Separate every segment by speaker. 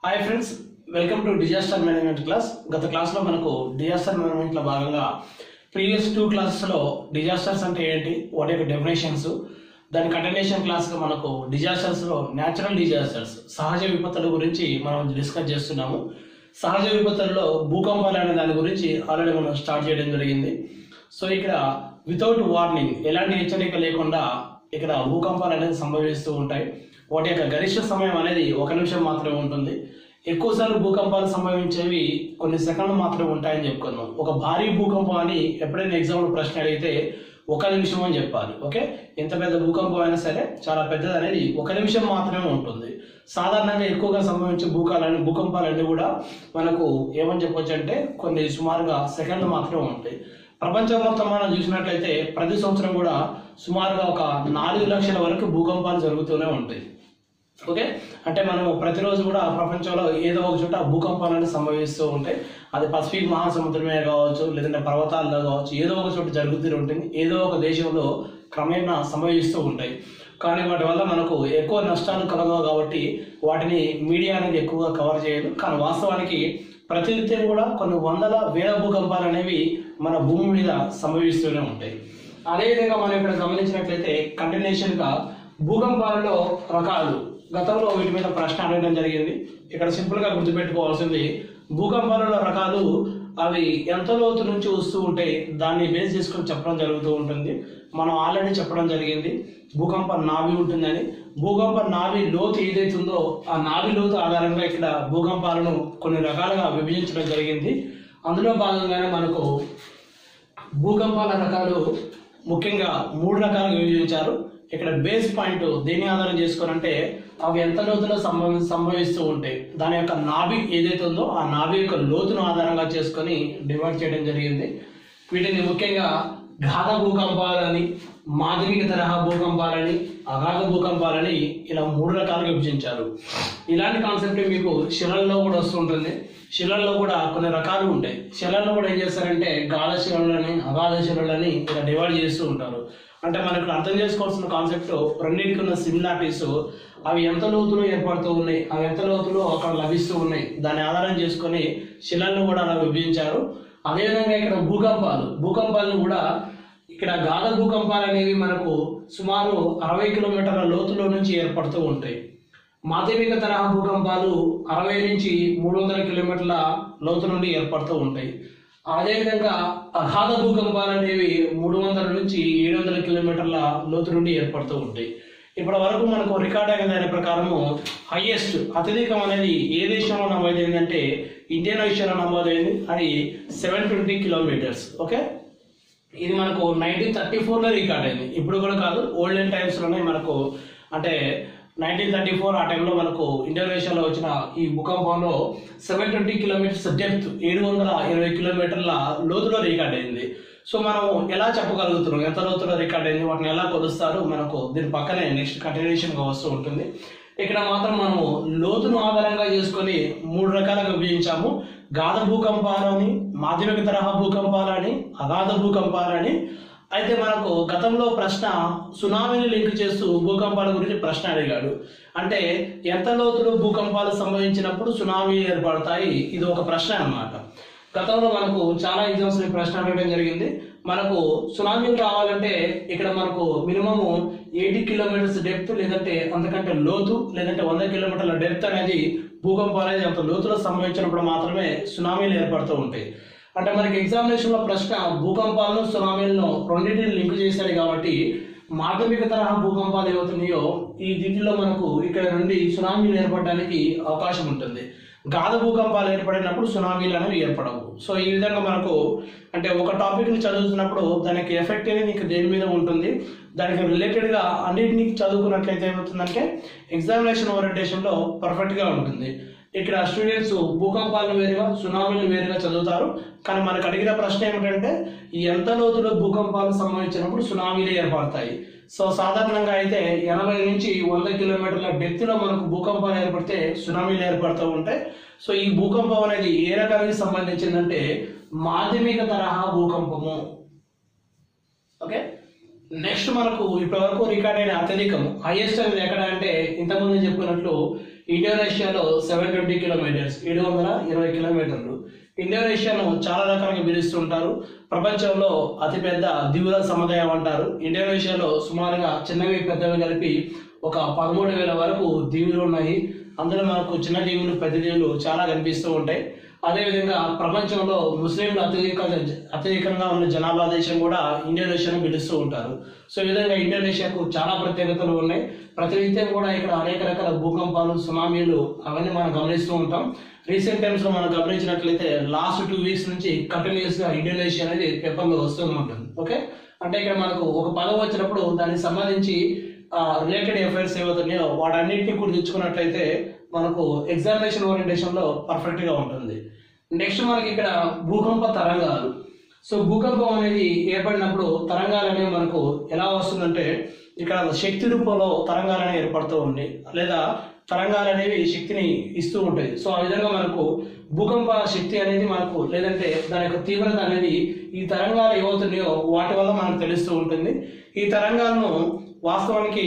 Speaker 1: Hi friends, welcome to disaster management class. గత క్లాస్లో మనకు డిజాస్టర్ మేనేజ్మెంట్లో భాగంగా ప్రీవియస్ 2 క్లాసెస్లో డిజాస్టర్స్ అంటే ఏంటి, వాటి యొక్క డెఫినేషన్స్, దాని కంటిన్యూషన్ క్లాస్గా మనకు డిజాస్టర్స్లో న్యాచురల్ డిజాస్టర్స్ సహజ విపత్తుల గురించి మనం డిస్కస్ చేస్తున్నాము. సహజ విపత్తుల్లో భూకంపాలు అనే దాని గురించి ఆల్రెడీ మనం స్టార్ట్ చేయడం జరిగింది. సో ఇక్కడ వితౌట్ వార్నింగ్, ఎలాంటి హెచ్చరిక లేకుండా ఇక్కడ భూకంపాలు అనేది సంభవిస్తూ ఉంటాయి. వాటి యొక్క గరిష్ట సమయం అనేది 1 నిమిషం మాత్రమే ఉంటుంది. ఎక్కువసార్లు భూకంపాలు సంభవించేవి కొన్ని సెకండ్లు మాత్రమే ఉంటాయని చెప్పుకున్నాం. ఒక భారీ భూకంపం అని ఎప్పుడైనా ఎగ్జామ్లో ప్రశ్న అడిగితే 1 నిమిషం అని చెప్పాలి. ఓకే, ఎంత పెద్ద భూకంపం అయినా సరే చాలా పెద్దది అనేది 1 నిమిషం మాత్రమే ఉంటుంది. సాధారణంగా ఎక్కువగా సంభవించే భూకంపాలన్నీ కూడా మనకు ఏమని చెప్పొచ్చు అంటే కొన్ని సుమారుగా సెకండ్లు మాత్రమే ఉంటాయి. ప్రపంచం మొత్తం మనం చూసినట్లయితే ప్రతి సంవత్సరం కూడా సుమారుగా ఒక 4 లక్షల వరకు భూకంపాలు జరుగుతూనే ఉంటాయి. ఓకే, అంటే మనం ప్రతిరోజు కూడా ప్రపంచంలో ఏదో ఒక చోట భూకంపాలను సంభవిస్తూ ఉంటాయి. అది పసిఫిక్ మహాసముద్రమే కావచ్చు, లేదంటే పర్వతాల్లో కావచ్చు, ఏదో ఒక చోట జరుగుతూ ఉంటుంది. ఏదో ఒక దేశంలో క్రమేణా సంభవిస్తూ ఉంటాయి. కానీ వాటి వల్ల మనకు ఎక్కువ నష్టాలు కలగవు కాబట్టి వాటిని మీడియా అనేది ఎక్కువగా కవర్ చేయదు. కానీ వాస్తవానికి ప్రతినిత్యం కూడా కొన్ని వందల వేల భూకంపాలు అనేవి మన భూమి మీద సంభవిస్తూనే ఉంటాయి. అదేవిధంగా మనం ఇక్కడ గమనించినట్లయితే కంటిన్యూషన్గా భూకంపాలలో రకాలు, గతంలో వీటి మీద ప్రశ్న అడగడం జరిగింది. ఇక్కడ సింపుల్గా గుర్తుపెట్టుకోవాల్సింది, భూకంపాలలో రకాలు అవి ఎంత లోతు నుంచి వస్తూ ఉంటాయి దాన్ని బేస్ చేసుకొని చెప్పడం జరుగుతూ ఉంటుంది. మనం ఆల్రెడీ చెప్పడం జరిగింది భూకంప నాభి ఉంటుందని. భూకంప నాభి లోతు ఏదైతుందో ఆ నాభి లోతు ఆధారంగా ఇక్కడ భూకంపాలను కొన్ని రకాలుగా విభజించడం జరిగింది. అందులో భాగంగానే మనకు భూకంపాల రకాలు ముఖ్యంగా 3 రకాలుగా విభజించారు. ఇక్కడ బేస్ పాయింట్ దేని ఆధారం చేసుకోనంటే అవి ఎంత లోతులో సంభవిస్తూ ఉంటాయి, దాని యొక్క నాభి ఏదైతే ఉందో ఆ నాభి యొక్క లోతును ఆధారంగా చేసుకొని డివైడ్ చేయడం జరిగింది. వీటిని ముఖ్యంగా ఘాత భూకంపాలని, మాధ్యమిక తరహా భూకంపాలని, అగాధ భూకంపాలని ఇలా 3 రకాలుగా విభజించారు. ఇలాంటి కాన్సెప్ట్ మీకు శిలల్లో కూడా వస్తుంటుంది. శిలల్లో కూడా కొన్ని రకాలు ఉంటాయి. శిలల్లో కూడా ఏం చేస్తారంటే గాఢ శిలలని, అగాధ శిలలని ఇలా డివైడ్ చేస్తూ ఉంటారు. అంటే మనకు అర్థం చేసుకోవాల్సిన కాన్సెప్ట్ రెండింటికి ఉన్న సిమిలారిటీస్, అవి ఎంత లోతులో ఏర్పడుతూ ఉన్నాయి, అవి ఎంత లోతులో అక్కడ లభిస్తూ ఉన్నాయి, దాన్ని ఆధారం చేసుకొని శిలలను కూడా అలా విభజించారు. అదేవిధంగా ఇక్కడ భూకంపాలను కూడా ఇక్కడ గాఢ భూకంపాలు అనేవి మనకు సుమారు 60 కిలోమీటర్ల లోతులో నుంచి ఏర్పడుతూ ఉంటాయి. మాధ్యమిక తరహా భూకంపాలు 60 నుంచి 300 కిలోమీటర్ల లోతు నుండి ఏర్పడుతూ ఉంటాయి. అదేవిధంగా అగాధ భూకంపాలు అనేవి 300 నుంచి 700 కిలోమీటర్ల లోతు నుండి ఏర్పడుతూ ఉంటాయి. ఇప్పటి వరకు మనకు రికార్డ్ అయిన దాని ప్రకారము హైయెస్ట్ అత్యధికం అనేది ఏ దేశంలో నమోదైంది అంటే ఇండియన్ ఓషన్లో నమోదైంది. అది 720 కిలోమీటర్స్. ఓకే, ఇది మనకు 1934లో రికార్డ్ అయింది. ఇప్పుడు కూడా కాదు, ఓల్డెన్ టైమ్స్లోనే మనకు అంటే 1934 ఆ టైంలో మనకు ఇండోనేషియాలో వచ్చిన ఈ భూకంపంలో 720 కిలోమీటర్స్ డెప్త్, 720 కిలోమీటర్ల లోతులో రికార్డ్ అయింది. సో మనం ఎలా చెప్పగలుగుతున్నాం ఎంత లోతులో రికార్డ్ అయింది, వాటిని ఎలా కొలుస్తారు, మనకు దీని పక్కనే నెక్స్ట్ కంటిన్యూషన్గా వస్తూ ఉంటుంది. ఇక్కడ మాత్రం మనము లోతును ఆధారంగా చేసుకొని 3 రకాలుగా విభజించాము. గాఢ భూకంపాలని, మాధ్యమిక తరహా భూకంపాలని, అగాధ భూకంపాలని. అయితే మనకు గతంలో ప్రశ్న సునామీని లింక్ చేస్తూ భూకంపాల గురించి ప్రశ్న అడిగాడు. అంటే ఎంత లోతులో భూకంపాలు సంభవించినప్పుడు సునామీలు ఏర్పడతాయి, ఇది ఒక ప్రశ్న అన్నమాట. గతంలో మనకు చాలా ఎగ్జామ్స్ ప్రశ్న అడగడం జరిగింది. మనకు సునామీలు రావాలంటే ఇక్కడ మనకు మినిమము 80 కిలోమీటర్స్ డెప్త్, లేదంటే అంతకంటే లోతు, లేదంటే 100 కిలోమీటర్ల డెప్త్ అనేది భూకంపం అనేది అంత లోతులో సంభవించినప్పుడు మాత్రమే సునామీలు ఏర్పడుతూ ఉంటాయి. అంటే మనకి ఎగ్జామినేషన్లో ప్రశ్న భూకంపాలను సునామీలను రెండింటిని లింక్ చేశాడు కాబట్టి మాధ్యమిక తరహా భూకంపాలు ఏమవుతున్నాయో ఈ దీంట్లో మనకు ఇక్కడ నుండి సునామీలు ఏర్పడడానికి అవకాశం ఉంటుంది. గాఢ భూకంపాలు ఏర్పడినప్పుడు సునామీలు అనేవి ఏర్పడవు. సో ఈ విధంగా మనకు అంటే ఒక టాపిక్ని చదువుతున్నప్పుడు దానికి ఎఫెక్ట్ అనేది నీకు దేని మీద ఉంటుంది, దానికి రిలేటెడ్గా అన్నింటినీ చదువుకున్నట్లయితే ఏమవుతుందంటే ఎగ్జామినేషన్ ఓరియంటేషన్లో పర్ఫెక్ట్గా ఉంటుంది. ఇక్కడ స్టూడెంట్స్ భూకంపాలను వేరుగా, సునామీలను వేరుగా చదువుతారు. కానీ మనకు అడిగిన ప్రశ్న ఏమిటంటే ఎంత లోతులో భూకంపాలు సంభవించినప్పుడు సునామీలు ఏర్పడతాయి. సో సాధారణంగా అయితే 80 నుంచి 100 కిలోమీటర్ల డెప్త్లో మనకు భూకంపాలు ఏర్పడితే సునామీలు ఏర్పడుతూ ఉంటాయి. సో ఈ భూకంపం అనేది ఏ రకానికి సంబంధించిందంటే మాధ్యమిక తరహా భూకంపము. ఓకే, నెక్స్ట్ మనకు ఇప్పటి వరకు రికార్డ్ అయిన అత్యధికం హైయెస్ట్ అనేది ఎక్కడ అంటే ఇంతకుముందు చెప్పుకున్నట్లు ఇండోనేషియాలో 720 కిలోమీటర్స్ 720 కిలోమీటర్లు. ఇండోనేషియాను చాలా రకాలుగా పిలుస్తుంటారు. ప్రపంచంలో అతిపెద్ద దీవుల సముదాయం అంటారు. ఇండోనేషియాలో సుమారుగా చిన్నవి పెద్దవి కలిపి ఒక 13,000 వరకు దీవులు ఉన్నాయి. అందులో మనకు చిన్న దీవులు పెద్ద దీవులు చాలా కనిపిస్తూ ఉంటాయి. అదేవిధంగా ప్రపంచంలో ముస్లింలు అత్యధికంగా ఉన్న జనాభా దేశం కూడా ఇండోనేషియాను పిలుస్తూ ఉంటారు. సో ఈ విధంగా ఇండోనేషియాకు చాలా ప్రత్యేకతలు ఉన్నాయి. ప్రతినిత్యం కూడా ఇక్కడ అనేక రకాల భూకంపాలు, సునామీలు అవన్నీ మనం గమనిస్తూ ఉంటాం. రీసెంట్ టైమ్స్ లో మనం గమనించినట్లయితే లాస్ట్ 2 వీక్స్ నుంచి కంటిన్యూస్ గా ఇండోనేషియా అనేది పేపర్లో వస్తూనే ఉంటుంది. ఓకే, అంటే ఇక్కడ మనకు ఒక పదం వచ్చినప్పుడు దానికి సంబంధించి రిలేటెడ్ అఫైర్స్ ఏవైతున్నాయో వాటన్నిటిని గుర్తించుకున్నట్లయితే మనకు ఎగ్జామినేషన్ ఓరియంటేషన్ లో పర్ఫెక్ట్ గా ఉంటుంది. నెక్స్ట్ మనకి ఇక్కడ భూకంప తరంగాలు. సో భూకంపం అనేది ఏర్పడినప్పుడు తరంగాలు అనేవి మనకు ఎలా వస్తుందంటే ఇక్కడ శక్తి రూపంలో తరంగాలు అనేవి ఏర్పడుతూ ఉంటాయి, లేదా తరంగాలు అనేవి శక్తిని ఇస్తూ ఉంటాయి. సో ఆ విధంగా మనకు భూకంప శక్తి అనేది మనకు, లేదంటే దాని యొక్క తీవ్రత అనేది ఈ తరంగాలు ఏమవుతున్నాయో వాటి వల్ల మనకు తెలుస్తూ ఉంటుంది. ఈ తరంగాలను వాస్తవానికి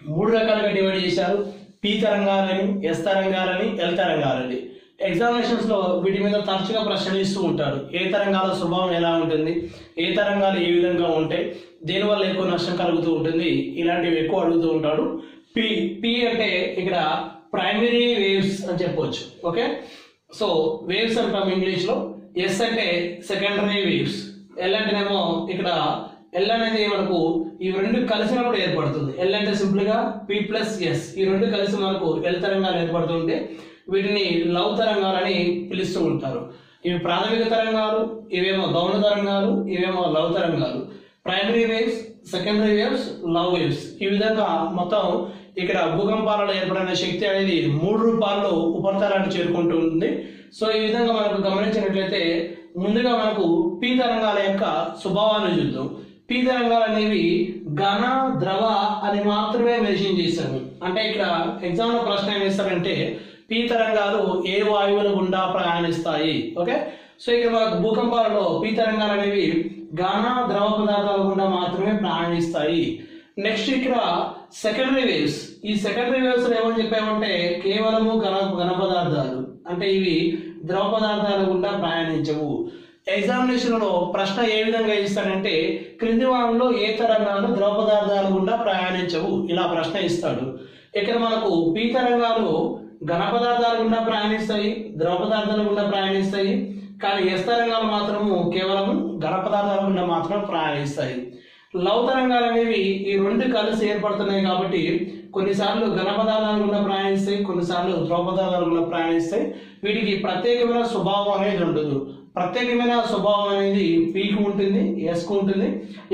Speaker 1: 3 రకాలుగా డివైడ్ చేశారు. పి తరంగాలని, ఎస్ తరంగాలని, ఎల్ తరంగాలని. ఎగ్జామినేషన్స్ లో వీటి మీద తరచుగా ప్రశ్నలు ఇస్తూ ఉంటారు. ఏ తరంగాల స్వభావం ఎలా ఉంటుంది, ఏ తరంగాలు ఏ విధంగా ఉంటాయి, దేనివల్ల ఎక్కువ నష్టం కలుగుతూ ఉంటుంది, ఇలాంటివి ఎక్కువ అడుగుతూ ఉంటాడు. పి అంటే ఇక్కడ ప్రైమరీ వేవ్స్ అని చెప్పవచ్చు. ఓకే, సో వేవ్స్ అంటాం ఇంగ్లీష్ లో. ఎస్ అంటే సెకండరీ వేవ్స్. ఎల్ అంటేనేమో ఇక్కడ ఎల్ అనేది మనకు ఈ రెండు కలిసినప్పుడు ఏర్పడుతుంది. ఎల్ అంటే సింపుల్ గా పి ప్లస్ ఎస్, ఈ రెండు కలిసి మనకు ఎల్ తరంగాలు ఏర్పడుతుంటే వీటిని లవ్ తరంగాలని పిలుస్తూ ఉంటారు. ఇవి ప్రాథమిక తరంగాలు, ఇవేమో గౌణ తరంగాలు, ఇవేమో లవ్ తరంగాలు. Primary waves, secondary waves, love waves. ఈ విధంగా మొత్తం ఇక్కడ భూకంపాలలో ఏర్పడిన శక్తి అనేది 3 రూపాల్లో ఉపరితలాన్ని చేరుకుంటూ ఉంటుంది. సో ఈ విధంగా మనకు గమనించినట్లయితే ముందుగా మనకు పి తరంగాల యొక్క స్వభావాన్ని చూద్దాం. పి తరంగాలు అనేవి ఘన, ద్రవ అని మాత్రమే మెన్షన్ చేశాము. అంటే ఇక్కడ ఎగ్జామ్ లో ప్రశ్న ఏం వేస్తారంటే పి తరంగాలు ఏ వాయువుల గుండా ప్రయాణిస్తాయి. ఓకే, సో ఇక్కడ మనకు భూకంపాలలో పి తరంగాలు అనేవి ఘన, ద్రవ పదార్థాల గుండా మాత్రమే ప్రయాణిస్తాయి. నెక్స్ట్ ఇక్కడ సెకండరీ వేవ్స్. ఈ సెకండరీ వేవ్స్ ఏమని చెప్పామంటే కేవలము ఘన పదార్థాలు, అంటే ఇవి ద్రవ పదార్థాల గుండా ప్రయాణించవు. ఎగ్జామినేషన్ లో ప్రశ్న ఏ విధంగా ఇస్తాడంటే క్రింది వారంలో ఏ తరంగాలు ద్రవ పదార్థాల గుండా ప్రయాణించవు, ఇలా ప్రశ్న ఇస్తాడు. ఇక్కడ మనకు పి తరంగాలు ఘన పదార్థాల గుండా ప్రయాణిస్తాయి, ద్రవ పదార్థాల గుండా ప్రయాణిస్తాయి. కానీ ఎస్ తరంగాలు మాత్రము కేవలం ఘన పదార్థాల గుండా మాత్రం ప్రయాణిస్తాయి. లవ్ తరంగాలు అనేవి ఈ రెండు కలిసి ఏర్పడుతున్నాయి కాబట్టి కొన్నిసార్లు ఘన పదార్థాల గుండా ప్రయాణిస్తాయి, కొన్నిసార్లు ద్రవ పదార్థాల గుండా ప్రయాణిస్తాయి. వీటికి ప్రత్యేకమైన స్వభావం అనేది ఉండదు. ప్రత్యేకమైన స్వభావం అనేది పీకు ఉంటుంది, ఎస్కు ఉంటుంది.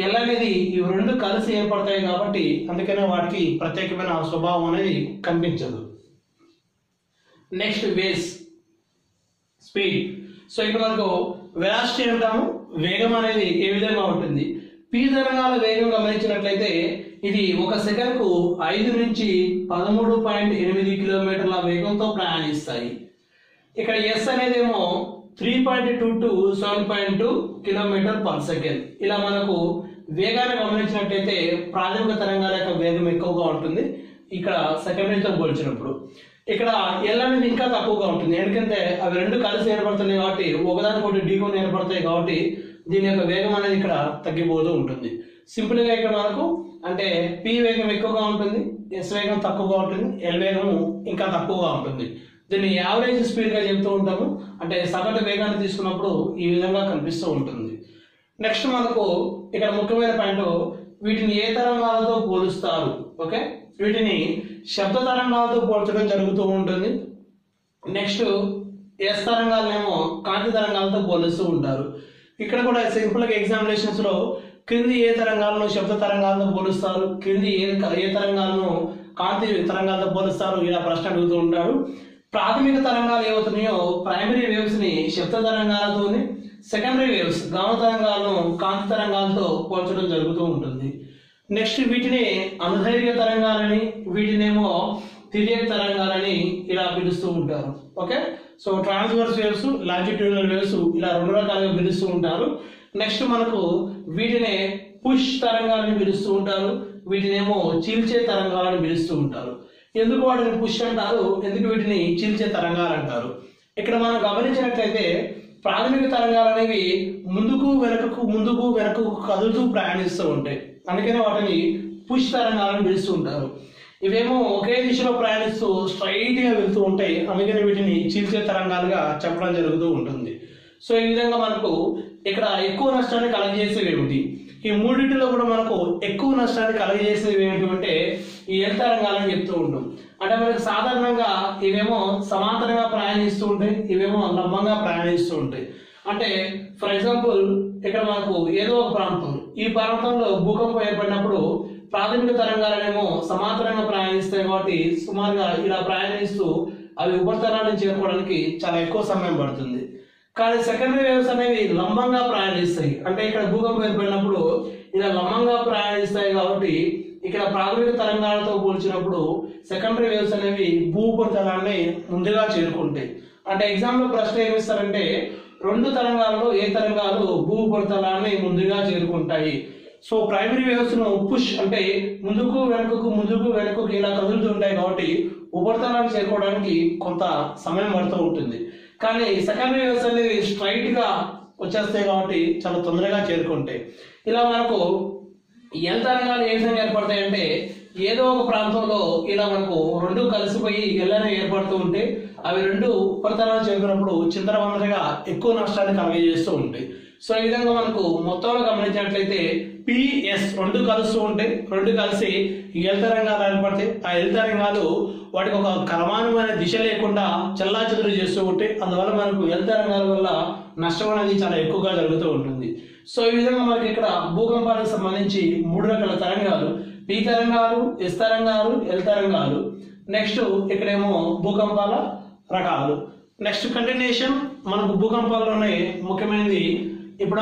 Speaker 1: ఎల్ అనేది ఈ రెండు కలిసి ఏర్పడతాయి కాబట్టి అందుకనే వాటికి ప్రత్యేకమైన స్వభావం అనేది కనిపించదు. Next waves, speed. సో ఇక్కడ మనకు వెలాసిటీ అంటాము. వేగం అనేది ఏ విధంగా ఉంటుంది? పి తరంగాల వేగం గమనించినట్లయితే ఇది ఒక సెకండ్కు 5 నుంచి 13.8 కిలోమీటర్ల వేగంతో ప్రయాణిస్తాయి. ఇక్కడ ఎస్ అనేదేమో 3.2 to 7.2 కిలోమీటర్ పర్ సెకండ్. ఇలా మనకు వేగాన్ని గమనించినట్లయితే ప్రాథమిక తరంగాల యొక్క వేగం ఎక్కువగా ఉంటుంది ఇక్కడ సెకండరీతో పోల్చినప్పుడు. ఇక్కడ ఎల్ అనేది ఇంకా తక్కువగా ఉంటుంది, ఎందుకంటే అవి రెండు కలిసి ఏర్పడుతున్నాయి కాబట్టి ఒకదానికొకటి ఢీకొని ఏర్పడతాయి కాబట్టి దీని యొక్క వేగం అనేది ఇక్కడ తగ్గిపోతూ ఉంటుంది. సింపుల్ గా ఇక్కడ మనకు అంటే పి వేగం ఎక్కువగా ఉంటుంది, ఎస్ వేగం తక్కువగా ఉంటుంది, ఎల్ వేగం ఇంకా తక్కువగా ఉంటుంది. దీన్ని యావరేజ్ స్పీడ్ గా చెప్తూ ఉంటాము. అంటే సగటు వేగాన్ని తీసుకున్నప్పుడు ఈ విధంగా కనిపిస్తూ ఉంటుంది. నెక్స్ట్ మనకు ఇక్కడ ముఖ్యమైన పాయింట్, వీటిని ఏ తరంగాలతో పోలుస్తారు? ఓకే, వీటిని శబ్ద తరంగాలతో పోల్చడం జరుగుతూ ఉంటుంది. నెక్స్ట్ ఎస్ తరంగాలనేమో కాంతి తరంగాలతో పోలుస్తూ ఉంటారు. ఇక్కడ కూడా సింపుల్ గా ఎగ్జామినేషన్స్ లో క్రింది ఏ తరంగాలను శబ్ద తరంగాలతో పోలుస్తారు, క్రింది ఏ తరంగాలను కాంతి తరంగాలతో పోలుస్తారు, ఇలా ప్రశ్న అడుగుతూ ఉంటారు. ప్రాథమిక తరంగాలు ఏమవుతున్నాయో ప్రైమరీ వేవ్స్ ని శబ్ద తరంగాలతో, సెకండరీ వేవ్స్ గౌణ తరంగాలను కాంతి తరంగాలతో పోల్చడం జరుగుతూ ఉంటుంది. నెక్స్ట్ వీటిని అనుధైర్య తరంగాలని, వీటినేమో తిర్యక్ తరంగాలని ఇలా పిలుస్తూ ఉంటారు. Okay, so transverse waves, longitudinal waves ఇలా 2 రకాలుగా పిలుస్తూ ఉంటారు. నెక్స్ట్ మనకు వీటినే పుష్ తరంగాలని పిలుస్తూ ఉంటారు, వీటినేమో చీల్చే తరంగాలని పిలుస్తూ ఉంటారు. ఎందుకు వాటిని పుష్ అంటారు, ఎందుకు వీటిని చీల్చే తరంగాలు అంటారు? ఇక్కడ మనం గమనించినట్లయితే ప్రాథమిక తరంగాలు అనేవి ముందుకు వెనకకు కదులుతూ ప్రయాణిస్తూ ఉంటాయి, అందుకనే వాటిని పుష్ తరంగాలను పిలుస్తూ ఉంటారు. ఇవేమో ఒకే దిశలో ప్రయాణిస్తూ స్ట్రైట్ గా వెళ్తూ ఉంటాయి, అందుకని వీటిని చీల్చే తరంగాలుగా చెప్పడం జరుగుతూ ఉంటుంది. సో ఈ విధంగా మనకు ఇక్కడ ఎక్కువ నష్టాన్ని కలగజేసేవి ఏమిటి? ఈ మూడింటిలో కూడా మనకు ఎక్కువ నష్టాన్ని కలగజేసేవి ఏమిటంటే ఈ ఎల్ తరంగాలని చెప్తూ ఉంటాం. అంటే మనకు సాధారణంగా ఇవేమో సమాంతరంగా ప్రయాణిస్తూ ఉంటాయి, ఇవేమో లంబంగా ప్రయాణిస్తూ ఉంటాయి. అంటే ఫర్ ఎగ్జాంపుల్ ఇక్కడ మనకు ఏదో ఒక ప్రాంతం, ఈ ప్రాంతంలో భూకంపం ఏర్పడినప్పుడు ప్రాథమిక తరంగాలనేమో సమాంతరంగా ప్రయాణిస్తాయి కాబట్టి సుమారుగా ఇలా ప్రయాణిస్తూ అవి ఉపరితలాన్ని చేరుకోవడానికి చాలా ఎక్కువ సమయం పడుతుంది. కానీ సెకండరీ వేవ్స్ అనేవి లంబంగా ప్రయాణిస్తాయి, అంటే ఇక్కడ భూకంపం ఏర్పడినప్పుడు ఇలా లంబంగా ప్రయాణిస్తాయి కాబట్టి ఇక్కడ ప్రాథమిక తరంగాలతో పోల్చినప్పుడు సెకండరీ వేవ్స్ అనేవి భూ ఉపరితలాన్ని ముందుగా చేరుకుంటాయి. అంటే ఎగ్జామ్ లో ప్రశ్న ఏమిస్తారంటే రెండు తరంగాలలో ఏ తరంగాలు భూ ఉపరితలాన్ని ముందుగా చేరుకుంటాయి? సో ప్రైమరీ వేవ్స్ ను పుష్ అంటే ముందుకు వెనుకకు ఇలా కదులుతుంటాయి కాబట్టి ఉపరితలాన్ని చేరుకోవడానికి కొంత సమయం పడుతూ ఉంటుంది. కానీ సెకండరీ వేవ్స్ అనేవి స్ట్రైట్ గా వచ్చేస్తాయి కాబట్టి చాలా తొందరగా చేరుకుంటాయి. ఇలా మనకు ఎల్ తరంగాలు ఏ విధంగా ఏర్పడతాయి అంటే ఏదో ఒక ప్రాంతంలో ఇలా మనకు రెండు కలిసిపోయి ఎల్ అనేవి ఏర్పడుతూ ఉంటే అవి రెండు ఉపరితలాన్ని చేరుకున్నప్పుడు చిందరవందరగా ఎక్కువ నష్టాన్ని కలుగజేస్తూ ఉంటాయి. సో ఈ విధంగా మనకు మొత్తంలో గమనించినట్లయితే పిఎస్ రెండు కలుస్తూ ఉంటాయి, రెండు కలిసి ఎల్ తరంగాలు ఏర్పడతాయి. ఆ ఎల్ తరంగాలు వాటికి ఒక క్రమానుమైన దిశ లేకుండా చెల్లాచెదురు చేస్తూ ఉంటాయి, అందువల్ల మనకు ఎల్ తరంగాల వల్ల నష్టం అనేది చాలా ఎక్కువగా జరుగుతూ ఉంటుంది. సో ఈ విధంగా మనకి ఇక్కడ భూకంపాలకు సంబంధించి 3 రకాల తరంగాలు, పి తరంగాలు, ఎస్ తరంగాలు, ఎల్ తరంగాలు. నెక్స్ట్ ఇక్కడేమో భూకంపాల రకాలు. నెక్స్ట్ కంటిన్యూషన్ మనకు భూకంపాల్లోనే ముఖ్యమైనది ఇప్పుడు